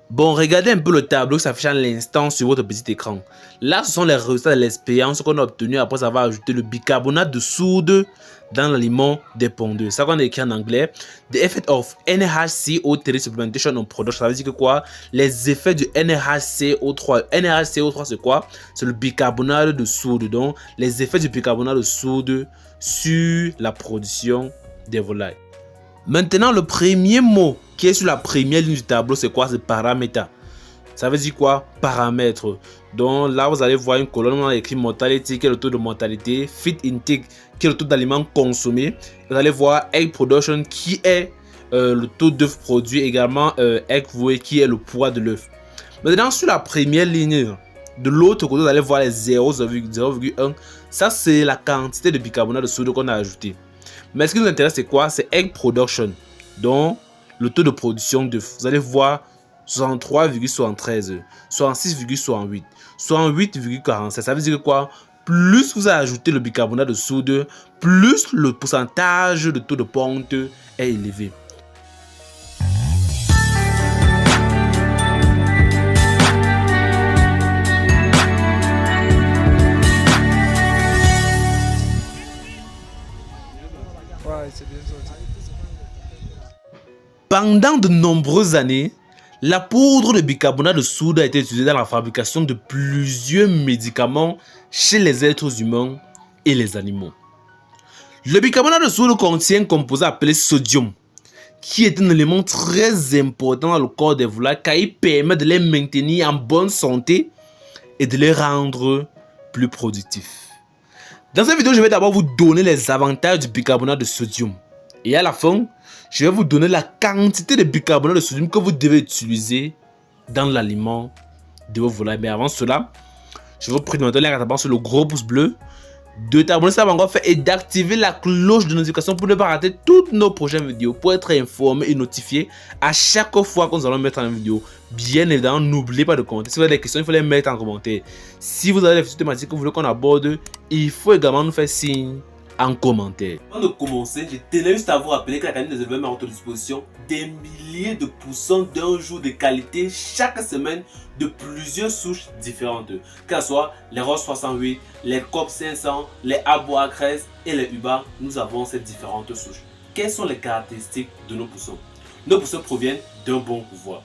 Bon, regardez un peu le tableau qui s'affiche à l'instant sur votre petit écran. Là, ce sont les résultats de l'expérience qu'on a obtenu après avoir ajouté le bicarbonate de soude dans l'aliment des pondeuses. Ça qu'on a écrit en anglais. The effect of NaHCO3 supplementation on production. Ça veut dire que quoi? Les effets du NaHCO3. NaHCO3 c'est quoi? C'est le bicarbonate de soude. Donc, les effets du bicarbonate de soude sur la production des volailles. Maintenant, le premier mot qui est sur la première ligne du tableau, c'est quoi? C'est paramètre. Ça veut dire quoi? Paramètre. Donc là, vous allez voir une colonne où on a écrit mortality, qui est le taux de mortalité, feed intake, qui est le taux d'aliments consommés. Vous allez voir egg production, qui est le taux d'œufs produit, également egg weight, qui est le poids de l'œuf. Maintenant, sur la première ligne, de l'autre côté, vous allez voir les 0,1. Ça, c'est la quantité de bicarbonate de soude qu'on a ajouté. Mais ce qui nous intéresse, c'est quoi? C'est egg production. Donc, le taux de production d'œufs. Vous allez voir 63,73, 66,68, 68,47. Ça veut dire que quoi? Plus vous ajoutez le bicarbonate de soude, plus le pourcentage de taux de ponte est élevé. Pendant de nombreuses années, la poudre de bicarbonate de soude a été utilisée dans la fabrication de plusieurs médicaments chez les êtres humains et les animaux. Le bicarbonate de soude contient un composé appelé sodium, qui est un élément très important dans le corps des volailles car il permet de les maintenir en bonne santé et de les rendre plus productifs. Dans cette vidéo, je vais d'abord vous donner les avantages du bicarbonate de sodium. Et à la fin, je vais vous donner la quantité de bicarbonate de sodium que vous devez utiliser dans l'aliment de vos volailles. Mais avant cela, je vous prie de mettre la sur le gros pouce bleu, de t'abonner si ce n'est pas encore fait et d'activer la cloche de notification pour ne pas rater toutes nos prochaines vidéos, pour être informé et notifié à chaque fois que nous allons mettre en vidéo. Bien évidemment, n'oubliez pas de commenter. Si vous avez des questions, il faut les mettre en commentaire. Si vous avez des futures thématiques que vous voulez qu'on aborde, il faut également nous faire signe en commentaire. Avant de commencer, je tenais juste à vous rappeler que l'Académie des éleveurs met à votre disposition des milliers de poussins d'un jour de qualité chaque semaine de plusieurs souches différentes. Que ce soit les Ross 68, les COP 500, les Abois 13 et les Uba, nous avons ces différentes souches. Quelles sont les caractéristiques de nos poussins? Nos poussins proviennent d'un bon pouvoir.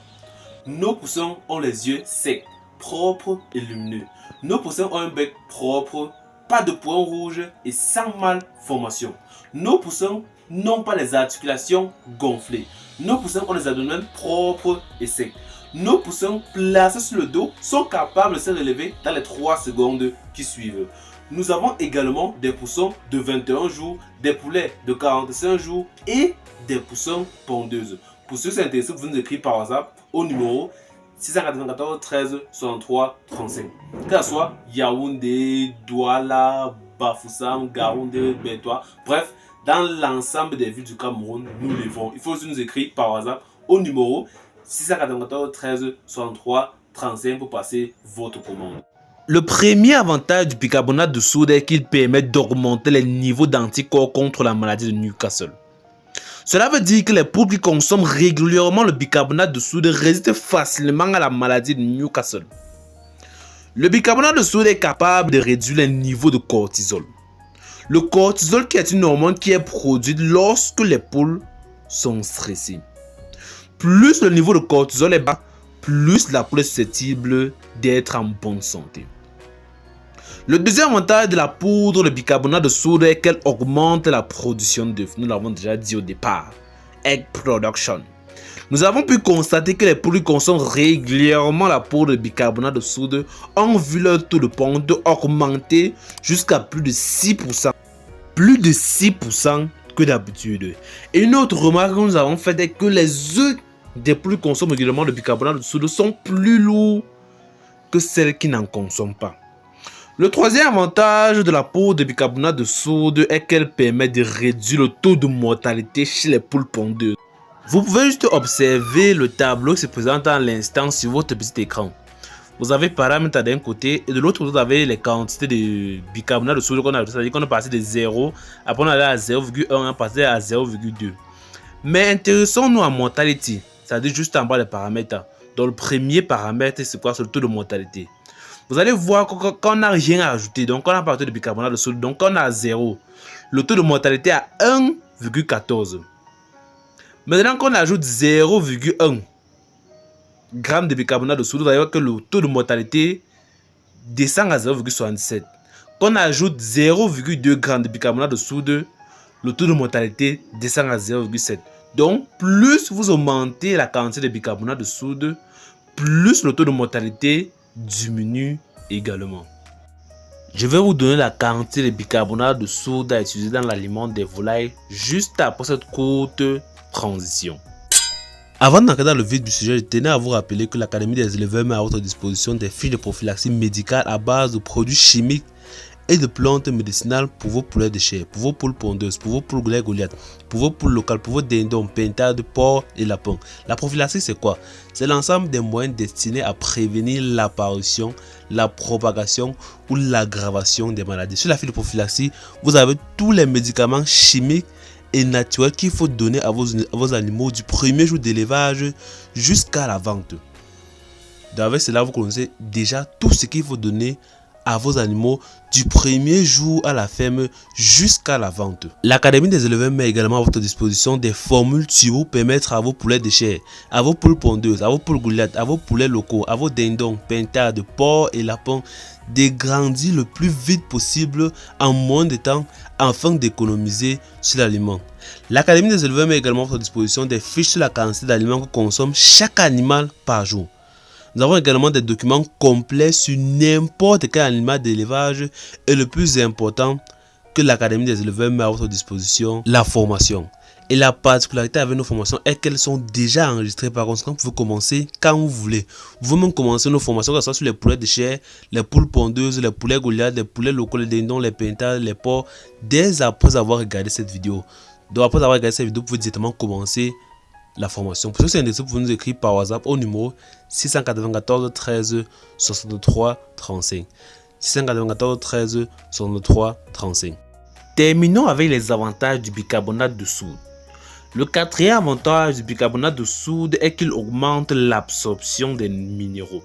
Nos poussins ont les yeux secs, propres et lumineux. Nos poussins ont un bec propre, pas de points rouges et sans malformation. Nos poussins n'ont pas les articulations gonflées. Nos poussins ont les abdominaux propres et secs. Nos poussins placés sur le dos sont capables de se relever dans les 3 secondes qui suivent. Nous avons également des poussins de 21 jours, des poulets de 45 jours et des poussins pondeuses. Pour ceux qui sont intéressés, vous pouvez nous écrire par WhatsApp au numéro 694 13 63 35. Que ce soit Yaoundé, Douala, Bafoussam, Gaoundé, Bétois, bref, dans l'ensemble des villes du Cameroun, nous livrons. Il faut aussi nous écrire par WhatsApp au numéro 694 13 63 35 pour passer votre commande. Le premier avantage du bicarbonate de soude est qu'il permet d'augmenter les niveaux d'anticorps contre la maladie de Newcastle. Cela veut dire que les poules qui consomment régulièrement le bicarbonate de soude résistent facilement à la maladie de Newcastle. Le bicarbonate de soude est capable de réduire les niveaux de cortisol. Le cortisol qui est une hormone qui est produite lorsque les poules sont stressées. Plus le niveau de cortisol est bas, plus la poule est susceptible d'être en bonne santé. Le deuxième avantage de la poudre de bicarbonate de soude est qu'elle augmente la production d'œufs. Nous l'avons déjà dit au départ. Egg production. Nous avons pu constater que les poules qui consomment régulièrement la poudre de bicarbonate de soude ont vu leur taux de ponte augmenter jusqu'à plus de 6%. Plus de 6% que d'habitude. Et une autre remarque que nous avons faite est que les œufs des poules qui consomment régulièrement le bicarbonate de soude sont plus lourds que celles qui n'en consomment pas. Le troisième avantage de la poudre de bicarbonate de soude est qu'elle permet de réduire le taux de mortalité chez les poules pondeuses. Vous pouvez juste observer le tableau qui se présente à l'instant sur votre petit écran. Vous avez paramètres d'un côté et de l'autre vous avez les quantités de bicarbonate de soude qu'on a. C'est-à-dire qu'on est passé de 0, après on est allé à 0,1, on est passé à 0,2. Mais intéressons-nous à mortalité, c'est-à-dire juste en bas les paramètres. Donc, le premier paramètre, c'est quoi? C'est le taux de mortalité. Vous allez voir que quand on n'a rien à ajouter, donc quand on a pas de bicarbonate de soude, donc quand on a 0, le taux de mortalité est à 1,14. Maintenant, quand on ajoute 0,1 g de bicarbonate de soude, vous allez voir que le taux de mortalité descend à 0,67. Quand on ajoute 0,2 g de bicarbonate de soude, le taux de mortalité descend à 0,7. Donc, plus vous augmentez la quantité de bicarbonate de soude, plus le taux de mortalité diminue également. Je vais vous donner la quantité de bicarbonate de soude à utiliser dans l'aliment des volailles juste après cette courte transition. Avant d'entrer dans le vif du sujet, je tenais à vous rappeler que l'Académie des éleveurs met à votre disposition des fiches de prophylaxie médicale à base de produits chimiques et de plantes médicinales pour vos poulets de chair, pour vos poules pondeuses, pour vos poules Goliath, pour vos poules locales, pour vos dindons, pintades, porcs et lapins. La prophylaxie, c'est quoi? C'est l'ensemble des moyens destinés à prévenir l'apparition, la propagation ou l'aggravation des maladies. Sur la fiche de prophylaxie, vous avez tous les médicaments chimiques et naturels qu'il faut donner à vos animaux du premier jour d'élevage jusqu'à la vente. Avec cela, vous connaissez déjà tout ce qu'il faut donner à vos animaux du premier jour à la ferme jusqu'à la vente. L'Académie des éleveurs met également à votre disposition des formules turbo pour permettre à vos poulets de chair, à vos poules pondeuses, à vos poules Goliath, à vos poulets locaux, à vos dindons, pintades, porcs et lapins de grandir le plus vite possible en moins de temps afin d'économiser sur l'aliment. L'Académie des éleveurs met également à votre disposition des fiches sur la quantité d'aliments que consomme chaque animal par jour. Nous avons également des documents complets sur n'importe quel animal d'élevage et le plus important que l'Académie des éleveurs met à votre disposition, la formation. Et la particularité avec nos formations est qu'elles sont déjà enregistrées. Par conséquent, vous pouvez commencer quand vous voulez. Vous pouvez même commencer nos formations, que ce soit sur les poulets de chair, les poules pondeuses, les poulets Goliath, les poulets locaux, les dindons, les pintades, les porcs, dès après avoir regardé cette vidéo. Donc après avoir regardé cette vidéo, vous pouvez directement commencer la formation. Pour ceux qui sont intéressés, vous pouvez nous écrire par WhatsApp au numéro 694 13 63 35. 694 13 63 35. Terminons avec les avantages du bicarbonate de soude. Le quatrième avantage du bicarbonate de soude est qu'il augmente l'absorption des minéraux.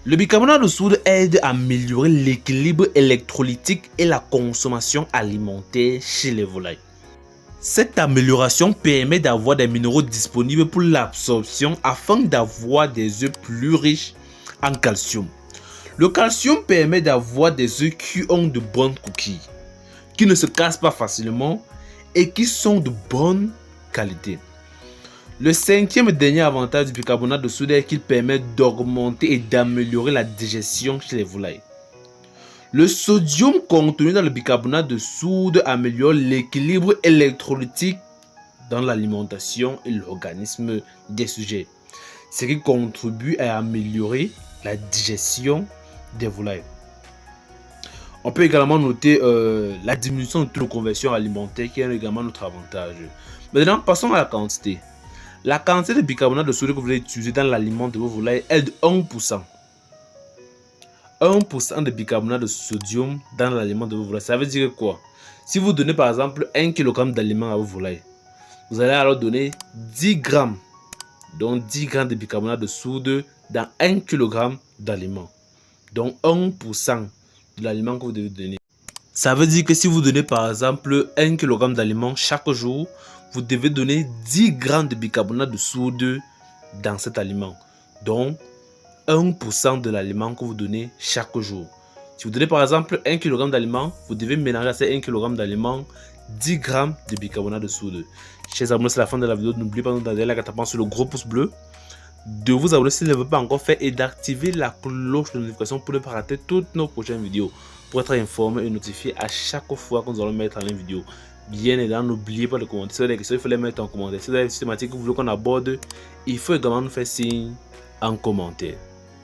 Le bicarbonate de soude aide à améliorer l'équilibre électrolytique et la consommation alimentaire chez les volailles. Cette amélioration permet d'avoir des minéraux disponibles pour l'absorption afin d'avoir des œufs plus riches en calcium. Le calcium permet d'avoir des œufs qui ont de bonnes coquilles, qui ne se cassent pas facilement et qui sont de bonne qualité. Le cinquième et dernier avantage du bicarbonate de soude est qu'il permet d'augmenter et d'améliorer la digestion chez les volailles. Le sodium contenu dans le bicarbonate de soude améliore l'équilibre électrolytique dans l'alimentation et l'organisme des sujets, ce qui contribue à améliorer la digestion des volailles. On peut également noter la diminution de taux de conversion alimentaire qui est également notre avantage. Maintenant, passons à la quantité. La quantité de bicarbonate de soude que vous voulez utiliser dans l'aliment de vos volailles est de 1%. 1% de bicarbonate de sodium dans l'aliment de vos volailles. Ça veut dire quoi? Si vous donnez par exemple 1 kg d'aliments à vos volailles, vous allez alors donner 10 grammes. Donc 10 grammes de bicarbonate de soude dans 1 kg d'aliments. Donc 1% de l'aliment que vous devez donner. Ça veut dire que si vous donnez par exemple 1 kg d'aliments chaque jour, vous devez donner 10 grammes de bicarbonate de soude dans cet aliment. Donc 1% de l'aliment que vous donnez chaque jour. Si vous donnez par exemple 1 kg d'aliments, vous devez mélanger à ces 1 kg d'aliments 10 g de bicarbonate de soude. Chers abonnés, c'est la fin de la vidéo. N'oubliez pas de donner la tapant sur le gros pouce bleu, de vous abonner si vous ne l'avez pas encore fait et d'activer la cloche de notification pour ne pas rater toutes nos prochaines vidéos, pour être informé et notifié à chaque fois que nous allons mettre en ligne vidéo. Bien évidemment, n'oubliez pas de commenter. Si vous avez des questions, il faut les mettre en commentaire. Si vous avez des thématiques que vous voulez qu'on aborde, il faut également nous faire signe en commentaire.